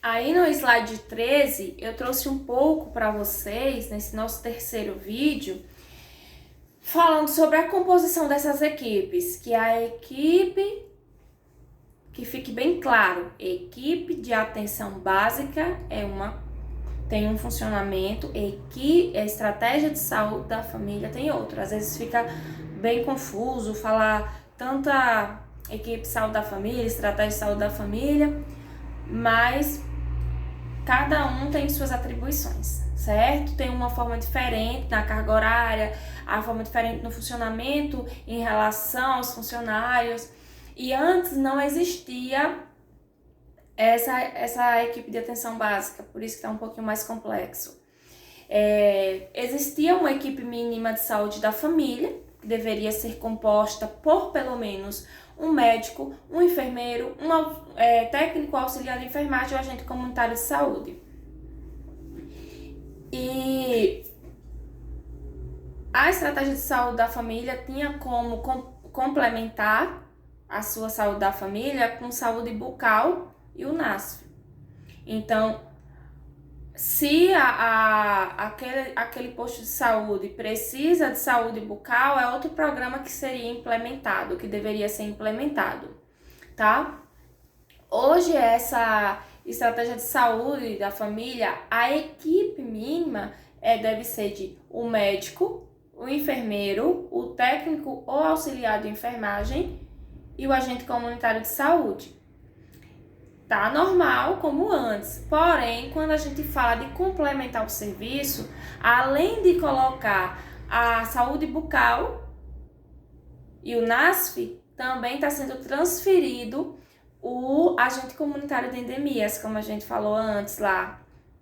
Aí no slide 13, eu trouxe um pouco para vocês, nesse nosso terceiro vídeo, falando sobre a composição dessas equipes, que a equipe, que fique bem claro, equipe de atenção básica tem um funcionamento, a estratégia de saúde da família tem outro. Às vezes fica bem confuso falar tanta equipe de saúde da família, estratégia de saúde da família, mas cada um tem suas atribuições, certo? Tem uma forma diferente na carga horária, a forma diferente no funcionamento em relação aos funcionários. E antes não existia essa equipe de atenção básica, por isso que está um pouquinho mais complexo. Existia uma equipe mínima de saúde da família, que deveria ser composta por pelo menos um médico, um enfermeiro, técnico auxiliar de enfermagem ou agente comunitário de saúde. E a estratégia de saúde da família tinha como complementar a sua saúde da família com saúde bucal e o NASF. Então, se aquele posto de saúde precisa de saúde bucal, é outro programa que seria implementado, que deveria ser implementado, tá? Hoje, essa estratégia de saúde da família, a equipe mínima deve ser de o médico, o enfermeiro, o técnico ou auxiliar de enfermagem e o agente comunitário de saúde. Tá normal como antes, porém, quando a gente fala de complementar o serviço, além de colocar a saúde bucal e o NASF, também está sendo transferido o agente comunitário de endemias, como a gente falou antes lá,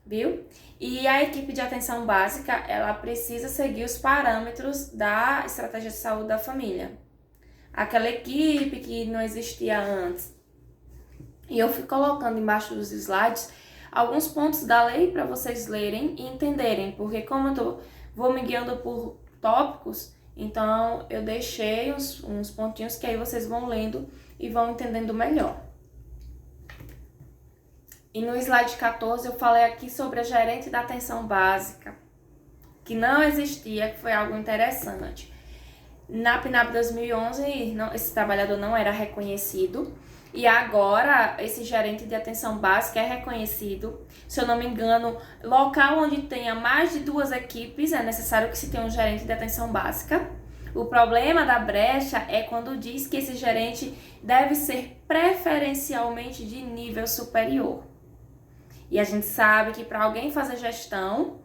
viu? E a equipe de atenção básica, ela precisa seguir os parâmetros da estratégia de saúde da família. Aquela equipe que não existia antes. E eu fui colocando embaixo dos slides alguns pontos da lei para vocês lerem e entenderem, porque como eu vou me guiando por tópicos, então eu deixei uns pontinhos que aí vocês vão lendo e vão entendendo melhor. E no slide 14 eu falei aqui sobre a gerente da atenção básica, que não existia, que foi algo interessante. Na PNAB 2011, esse trabalhador não era reconhecido, e agora esse gerente de atenção básica é reconhecido. Se eu não me engano, local onde tenha mais de 2 equipes, é necessário que se tenha um gerente de atenção básica. O problema da brecha é quando diz que esse gerente deve ser preferencialmente de nível superior. E a gente sabe que para alguém fazer gestão,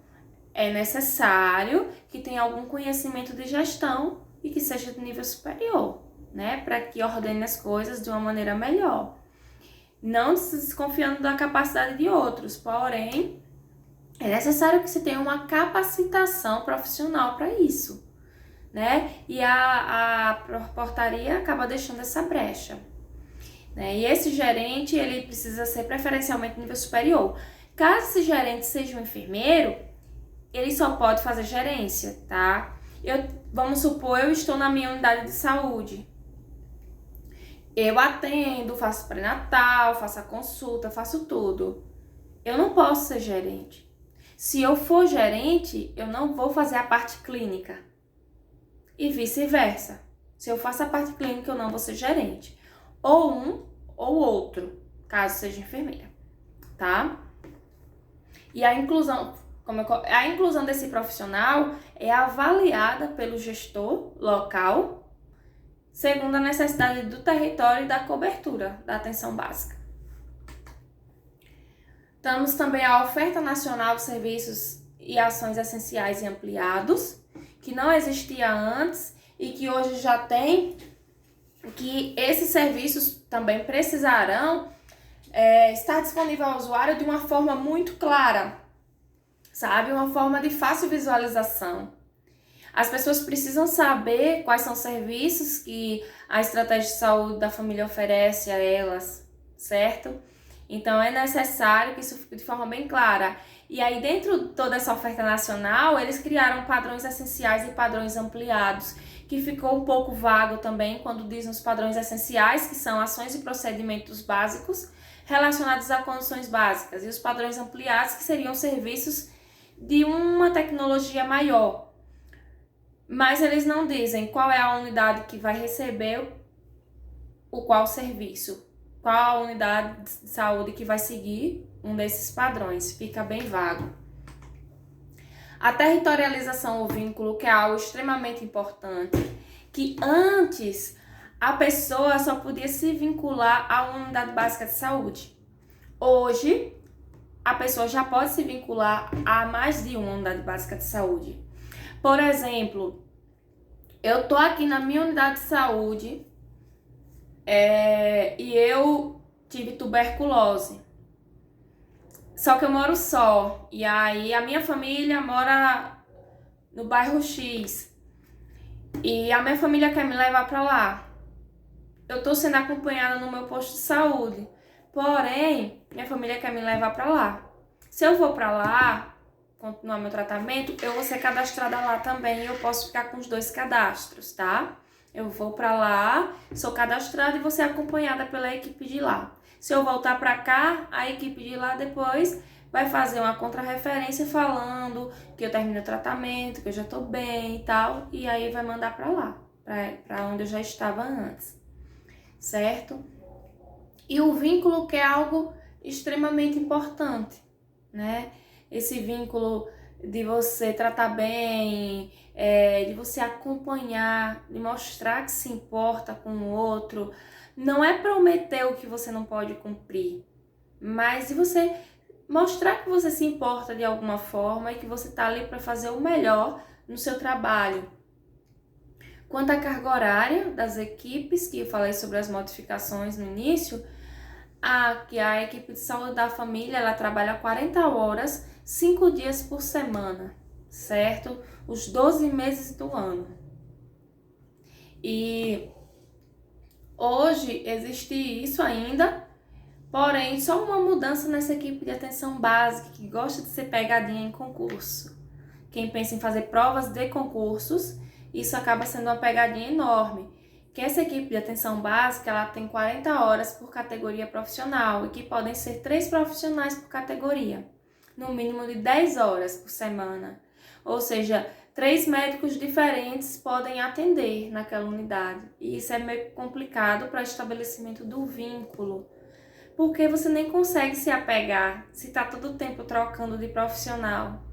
é necessário que tenha algum conhecimento de gestão e que seja de nível superior, né? Para que ordene as coisas de uma maneira melhor. Não desconfiando da capacidade de outros, porém, é necessário que se tenha uma capacitação profissional para isso, né? E a portaria acaba deixando essa brecha, né? E esse gerente, ele precisa ser preferencialmente de nível superior. Caso esse gerente seja um enfermeiro, ele só pode fazer gerência, tá? Vamos supor, eu estou na minha unidade de saúde. Eu atendo, faço pré-natal, faço a consulta, faço tudo. Eu não posso ser gerente. Se eu for gerente, eu não vou fazer a parte clínica. E vice-versa. Se eu faço a parte clínica, eu não vou ser gerente. Ou um ou outro, caso seja enfermeira, tá? E a inclusão desse profissional é avaliada pelo gestor local, segundo a necessidade do território e da cobertura da atenção básica. Temos também a oferta nacional de serviços e ações essenciais e ampliados, que não existia antes e que hoje já tem, que esses serviços também precisarão estar disponível ao usuário de uma forma muito clara, sabe? Uma forma de fácil visualização. As pessoas precisam saber quais são os serviços que a estratégia de saúde da família oferece a elas, certo? Então, é necessário que isso fique de forma bem clara. E aí, dentro de toda essa oferta nacional, eles criaram padrões essenciais e padrões ampliados, que ficou um pouco vago também quando dizem os padrões essenciais, que são ações e procedimentos básicos relacionados a condições básicas, e os padrões ampliados, que seriam serviços de uma tecnologia maior. Mas eles não dizem qual é a unidade que vai receber o qual serviço, qual a unidade de saúde que vai seguir um desses padrões, fica bem vago. A territorialização ou vínculo, que é algo extremamente importante, que antes a pessoa só podia se vincular a uma unidade básica de saúde. Hoje, a pessoa já pode se vincular a mais de uma unidade básica de saúde. Por exemplo, eu tô aqui na minha unidade de saúde e eu tive tuberculose. Só que eu moro só, e aí a minha família mora no bairro X, e a minha família quer me levar pra lá. Eu tô sendo acompanhada no meu posto de saúde, porém, minha família quer me levar pra lá. Se eu for pra lá, continuar meu tratamento, eu vou ser cadastrada lá também, e eu posso ficar com os 2 cadastros, tá? Eu vou pra lá, sou cadastrada e vou ser acompanhada pela equipe de lá. Se eu voltar pra cá, a equipe de lá depois vai fazer uma contrarreferência falando que eu terminei o tratamento, que eu já tô bem e tal, e aí vai mandar pra lá, pra onde eu já estava antes, certo? E o vínculo, que é algo extremamente importante, né? Esse vínculo de você tratar bem, de você acompanhar, de mostrar que se importa com o outro. Não é prometer o que você não pode cumprir, mas de você mostrar que você se importa de alguma forma e que você está ali para fazer o melhor no seu trabalho. Quanto à carga horária das equipes, que eu falei sobre as modificações no início, que a equipe de saúde da família, ela trabalha 40 horas, 5 dias por semana, certo? Os 12 meses do ano. E hoje existe isso ainda, porém só uma mudança nessa equipe de atenção básica, que gosta de ser pegadinha em concurso. Quem pensa em fazer provas de concursos, isso acaba sendo uma pegadinha enorme. Que essa equipe de atenção básica, ela tem 40 horas por categoria profissional, e que podem ser 3 profissionais por categoria, no mínimo de 10 horas por semana. Ou seja, 3 médicos diferentes podem atender naquela unidade. E isso é meio complicado para o estabelecimento do vínculo, porque você nem consegue se apegar se está todo o tempo trocando de profissional.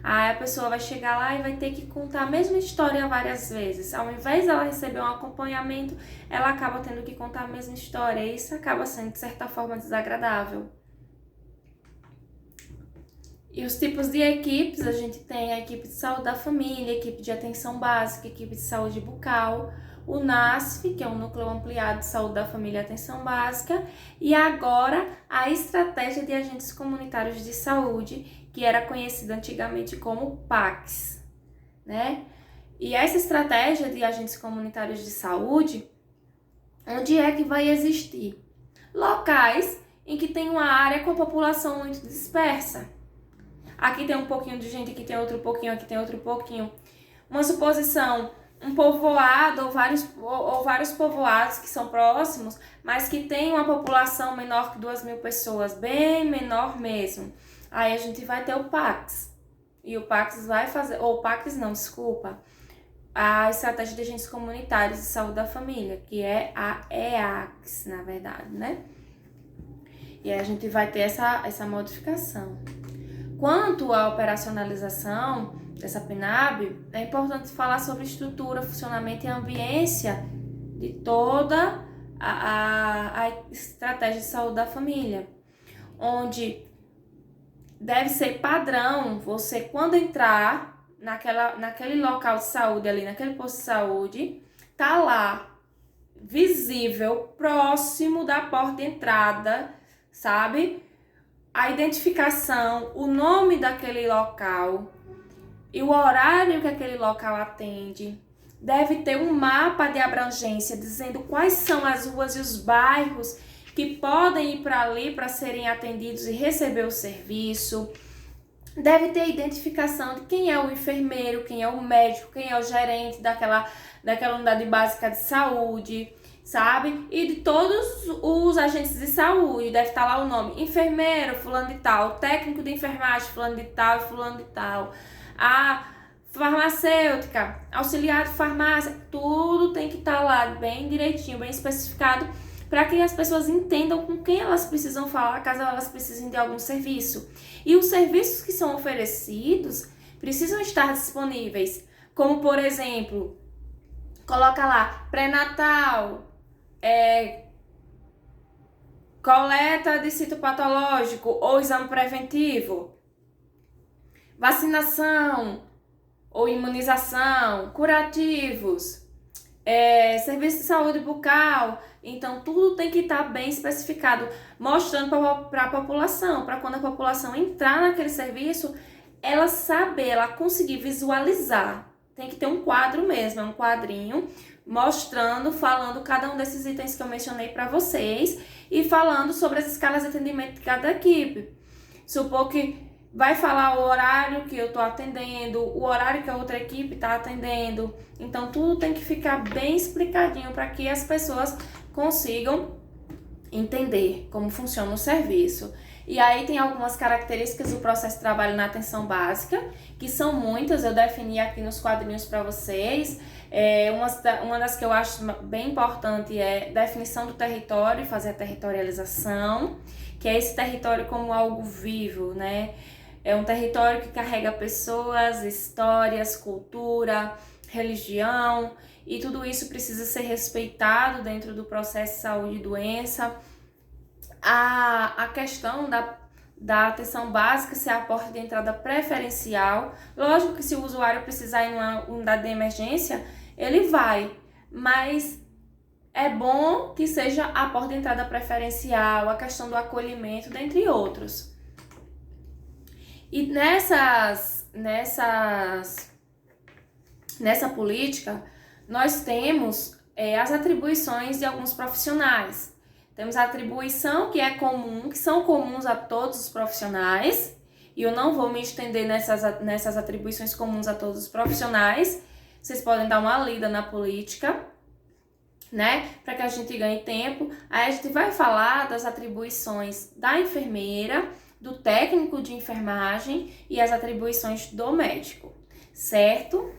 Aí a pessoa vai chegar lá e vai ter que contar a mesma história várias vezes. Ao invés dela receber um acompanhamento, ela acaba tendo que contar a mesma história. E isso acaba sendo, de certa forma, desagradável. E os tipos de equipes, a gente tem a equipe de saúde da família, a equipe de atenção básica, a equipe de saúde bucal, o NASF, que é um núcleo ampliado de saúde da família e atenção básica, e agora a estratégia de agentes comunitários de saúde, que era conhecida antigamente como PACS, né? E essa estratégia de agentes comunitários de saúde, onde é que vai existir? Locais em que tem uma área com a população muito dispersa. Aqui tem um pouquinho de gente, aqui tem outro pouquinho, aqui tem outro pouquinho. Uma suposição, um povoado ou vários povoados que são próximos, mas que tem uma população menor que 2.000 pessoas, bem menor mesmo. Aí a gente vai ter o PACS. E o PACS vai fazer, ou o PACS não, desculpa, a estratégia de agentes comunitários de saúde da família, que é a EACS, na verdade, né? E aí a gente vai ter essa modificação. Quanto à operacionalização dessa PNAB, é importante falar sobre estrutura, funcionamento e ambiência de toda a estratégia de saúde da família, onde deve ser padrão você, quando entrar naquele local de saúde ali, naquele posto de saúde, tá lá, visível, próximo da porta de entrada, sabe? A identificação, o nome daquele local e o horário que aquele local atende. Deve ter um mapa de abrangência dizendo quais são as ruas e os bairros que podem ir para ali para serem atendidos e receber o serviço. Deve ter identificação de quem é o enfermeiro, quem é o médico, quem é o gerente daquela unidade básica de saúde. sabe? E de todos os agentes de saúde, deve estar lá o nome, enfermeiro, fulano de tal, técnico de enfermagem, fulano de tal e fulano de tal, a farmacêutica, auxiliar de farmácia, tudo tem que estar lá bem direitinho, bem especificado, para que as pessoas entendam com quem elas precisam falar caso elas precisem de algum serviço. E os serviços que são oferecidos precisam estar disponíveis, como por exemplo, coloca lá, pré-natal, coleta de citopatológico ou exame preventivo, vacinação ou imunização, curativos, serviço de saúde bucal. Então, tudo tem que estar bem especificado, mostrando para a população, para quando a população entrar naquele serviço, ela saber, ela conseguir visualizar. Tem que ter um quadro mesmo, um quadrinho, mostrando, falando cada um desses itens que eu mencionei para vocês e falando sobre as escalas de atendimento de cada equipe. Supor que vai falar o horário que eu estou atendendo, o horário que a outra equipe está atendendo. Então, tudo tem que ficar bem explicadinho para que as pessoas consigam entender como funciona o serviço. E aí tem algumas características do processo de trabalho na atenção básica, que são muitas, eu defini aqui nos quadrinhos para vocês. Uma das que eu acho bem importante é definição do território, fazer a territorialização, que é esse território como algo vivo, né? É um território que carrega pessoas, histórias, cultura, religião, e tudo isso precisa ser respeitado dentro do processo de saúde e doença. A questão da atenção básica ser a porta de entrada preferencial. Lógico que se o usuário precisar ir numa unidade de emergência, ele vai, mas é bom que seja a porta de entrada preferencial, a questão do acolhimento, dentre outros. E nessa política, nós temos as atribuições de alguns profissionais. Temos a atribuição que é comum, que são comuns a todos os profissionais, e eu não vou me estender nessas atribuições comuns a todos os profissionais. Vocês podem dar uma lida na política, né? Para que a gente ganhe tempo. Aí a gente vai falar das atribuições da enfermeira, do técnico de enfermagem e as atribuições do médico, certo?